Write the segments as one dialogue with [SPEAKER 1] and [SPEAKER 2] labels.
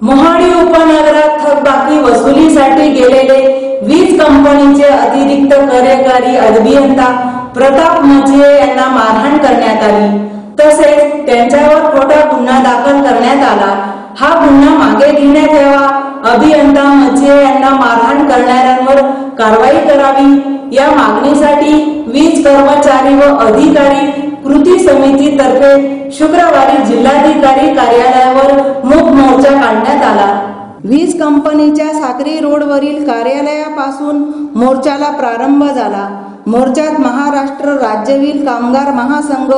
[SPEAKER 1] मोहाडी उपनगरात थकबाकी वसुलीसाठी गेलेले वीज कंपनीचे अतिरिक्त कार्यकारी अभियंता प्रताप मचिये यांना मारहाण करण्यात आली। तसेच त्यांच्यावर खोटा गुन्हा दाखल करण्यात आला। हा गुन्हा मागे घेण्यात यावा, अभियंता मचिये यांना मारहाण करणाऱ्यांवर कारवाई करावी या मागणीसाठी वीज कर्मचारी व अधिकारी कृती समितीतर्फे शुक्रवारी जिल्हाधिकारी कार्यालयावर मूक मोर्चा काढण्यात आला। वीज कंपनीच्या साक्री रोडवरील कार्यालयापासून मोर्चाला प्रारंभ झाला। मोर्चात महाराष्ट्र राज्य वीज कामगार महासंघ,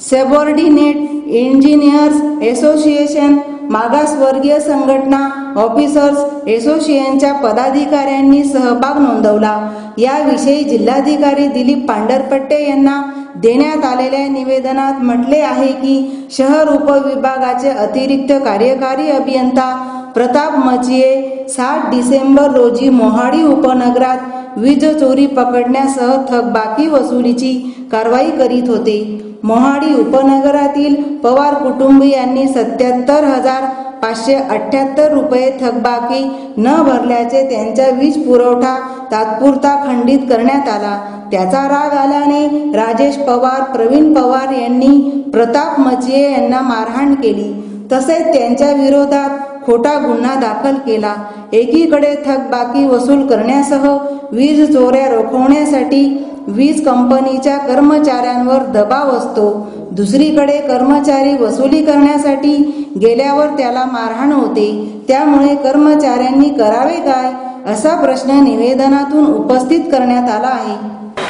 [SPEAKER 1] सबऑर्डिनेट इंजिनियर्स असोसिएशन, मागासवर्गीय संघटना, ऑफिसर्स असोसिएशनच्या पदाधिकाऱ्यांनी सहभाग नोंदवला। याविषयी जिल्हाधिकारी दिलीप पांढरपट्टे यांना देण्यात आलेल्या निवेदनात म्हटले आहे की शहर उपविभागाचे अतिरिक्त कार्यकारी अभियंता प्रताप मचिये 7 डिसेंबर रोजी मोहाडी उपनगरात वीज चोरी पकडण्यासह थकबाकी वसुलीची कारवाई करीत होते। मोहाडी उपनगरातील पवार कुटुंबियांनी 77,578 रुपये थकबाकी न भरल्याचे त्यांचा वीज पुरवठा तात्पुरता खंडित करण्यात आला। त्याचा राग आल्याने राजेश पवार, प्रवीण पवार यांनी प्रताप मचिये यांना मारहाण केली। तसेच त्यांच्या विरोधात खोटा गुन्हा दाखल केला। एकीकडे थकबाकी वसूल करण्यासह वीज चोऱ्या रोखण्यासाठी वीज कंपनीच्या कर्मचाऱ्यांवर दबाव असतो, दुसरीकडे कर्मचारी वसुली करण्यासाठी गेल्यावर त्याला मारहाण होते। त्यामुळे कर्मचाऱ्यांनी करावे काय, असा प्रश्न निवेदनातून उपस्थित करण्यात आला आहे।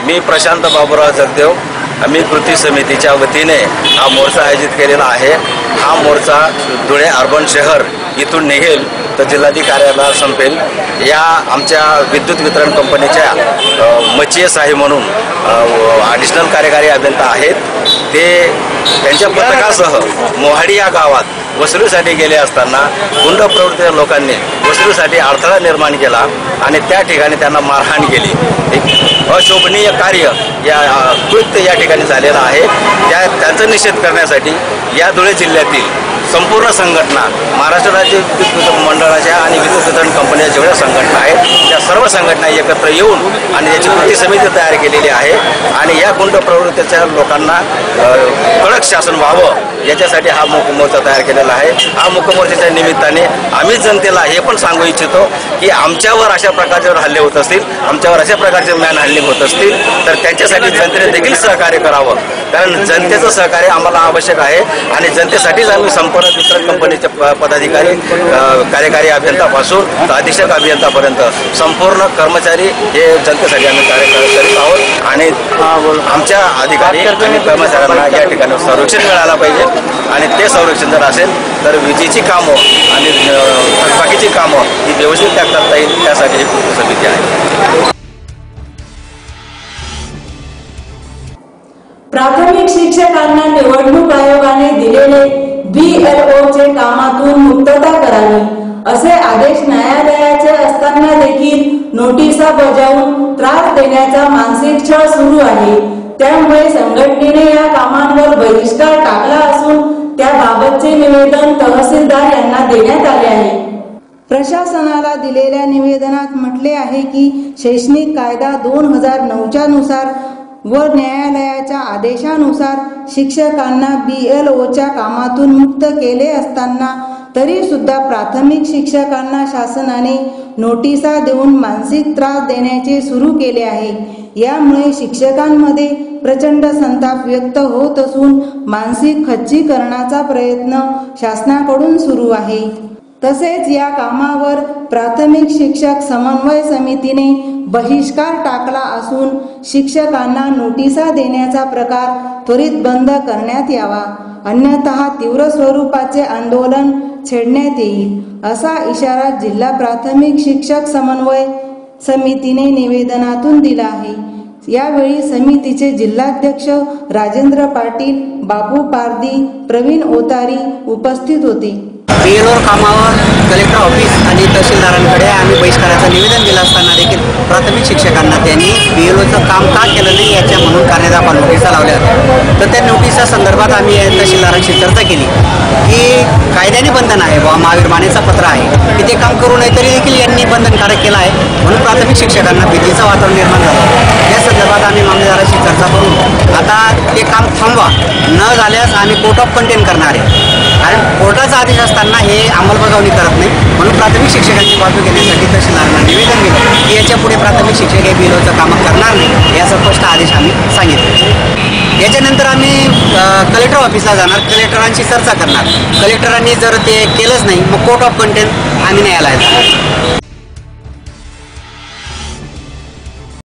[SPEAKER 2] मी प्रशांत बाबूराव जगदेव, आम्ही कृती समितीच्या वतीने हा मोर्चा आयोजित केलेला आहे। हा मोर्चा धुळे अर्बन शहर इथून निघेल तर जिल्हाधिकारी कार्यालयात संपेल। या आमच्या विद्युत वितरण कंपनीच्या मचिये साहेब म्हणून ॲडिशनल कार्यकारी अभियंता आहेत, ते त्यांच्या पथकासह मोहाडी या गावात वसुलीसाठी गेले असताना गुंड प्रवृत्तीच्या लोकांनी वसुलीसाठी अडथळा निर्माण केला आणि त्या ठिकाणी त्यांना मारहाण केली। एक अशोभनीय कार्य या कृत्य या ठिकाणी झालेलं आहे। त्यांचा निषेध करण्यासाठी या धुळे जिल्ह्यातील संपूर्ण संघटना, महाराष्ट्र राज्य विद्युत मंडळाच्या आणि विद्युत वितरण कंपन्या जेवढ्या संघटना आहेत त्या सर्व संघटना एकत्र येऊन आणि याची कृती समिती तयार केलेली आहे आणि या गुंड प्रवृत्तीच्या लोकांना कडक शासन व्हावं याच्यासाठी हा मूक मोर्चा तयार केलेला आहे। हा मूक मोर्चाच्या निमित्ताने आम्ही जनतेला हे पण सांगू इच्छितो की आमच्यावर अशा प्रकारचे हल्ले होत असतील, आमच्यावर अशा प्रकारचे मॅनहॅन्डलिंग होत असतील तर त्यांच्यासाठी जनतेने देखील सहकार्य करावं, कारण जनतेचं सहकार्य आम्हाला आवश्यक आहे आणि जनतेसाठीच आम्ही संपूर्ण वितरण कंपनीचे पदाधिकारी, कार्यकारी अभियंतापासून अधीक्षक अभियंतापर्यंत संपूर्ण कर्मचारी हे जनतेसाठी आम्ही कार्य करीत आहोत आणि आमच्या अधिकारी आणि कर्मचाऱ्यांना या ठिकाणी संरक्षण मिळालं पाहिजे आणि ते संरक्षण जर असेल तर विजेची कामं आणि बाकीची कामं ही व्यवस्थित करता येईल, त्यासाठी ही कृती समिती आहे।
[SPEAKER 1] प्राथमिक शिक्षकांना निवडणूक आयोगाने दिलेले BLOचे कामातून मुक्तता करावी असे आदेश न्यायालयाचे असताना देखील नोटिसा बजावून त्रास देण्याचा मानसिक छळ सुरू आहे। त्यामुळे संघटनेने या कामांवर बहिष्कार टाकला असून त्याबाबतचे निवेदन तहसीलदार यांना देण्यात आले आहे। प्रशासनाला दिलेल्या निवेदनात म्हटले आहे की शैक्षणिक कायदा 2009च्या नुसार व न्यायालयाच्या आदेशानुसार शिक्षकांना BLOच्या कामातून मुक्त केले असताना तरी सुद्धा प्राथमिक शिक्षकांना शासनाने नोटिसा देऊन मानसिक त्रास देण्याचे सुरू केले आहे। यामुळे शिक्षकांमध्ये प्रचंड संताप व्यक्त होत असून मानसिक खच्चीकरणाचा प्रयत्न शासनाकडून सुरू आहे। तसेच या कामावर प्राथमिक शिक्षक समन्वय समितीने बहिष्कार टाकला असून शिक्षकांना नोटिसा देण्याचा प्रकार त्वरित बंद करण्यात यावा, अन्यथा तीव्र स्वरूपाचे आंदोलन छेडण्यात येईल, असा इशारा जिल्हा प्राथमिक शिक्षक समन्वय समितीने निवेदनातून दिला आहे। यावेळी समितीचे जिल्हाध्यक्ष राजेंद्र पाटील, बापू पारदी, प्रवीण ओतारी उपस्थित होते।
[SPEAKER 3] BLO कामावर कलेक्टर ऑफिस आणि तहसीलदारांकडे आम्ही बहिष्काराचं निवेदन दिलं असताना देखील प्राथमिक शिक्षकांना त्यांनी BLOचं काम का केलं नाही याच्या म्हणून कारण्यादाखल नोटिसा लावल्या होत्या. तर त्या नोटिसा संदर्भात आम्ही तहसीलदारांशी चर्चा केली की कायद्याने बंधन आहे बाबा, महावीर मानेचं पत्र आहे की ते काम करू नये तरी देखील यांनी बंधनकारक केलं आहे, म्हणून प्राथमिक शिक्षकांना भीतीचं वातावरण निर्माण झालं. या संदर्भात आम्ही मामलेदाराशी चर्चा करून आता ते काम थांबवा, न झाल्यास आम्ही कोर्ट ऑफ कंटेन करणार आहे. कारण कोर्टाचा आदेश असताना हे अंमलबजावणी करत नाही, म्हणून प्राथमिक शिक्षकांची बाजू घेण्यासाठी तहसीलदारांना निवेदन दिलं की याच्या पुढे प्राथमिक शिक्षक हे BLOचं कामं करणार नाही, याचा स्पष्ट आदेश आम्ही सांगितलं. याच्यानंतर आम्ही कलेक्टर ऑफिसला जाणार, कलेक्टरांशी चर्चा करणार. कलेक्टरांनी जर ते केलंच नाही मग कोर्ट ऑफ कंटेन आम्ही न्यायालयात जाणार.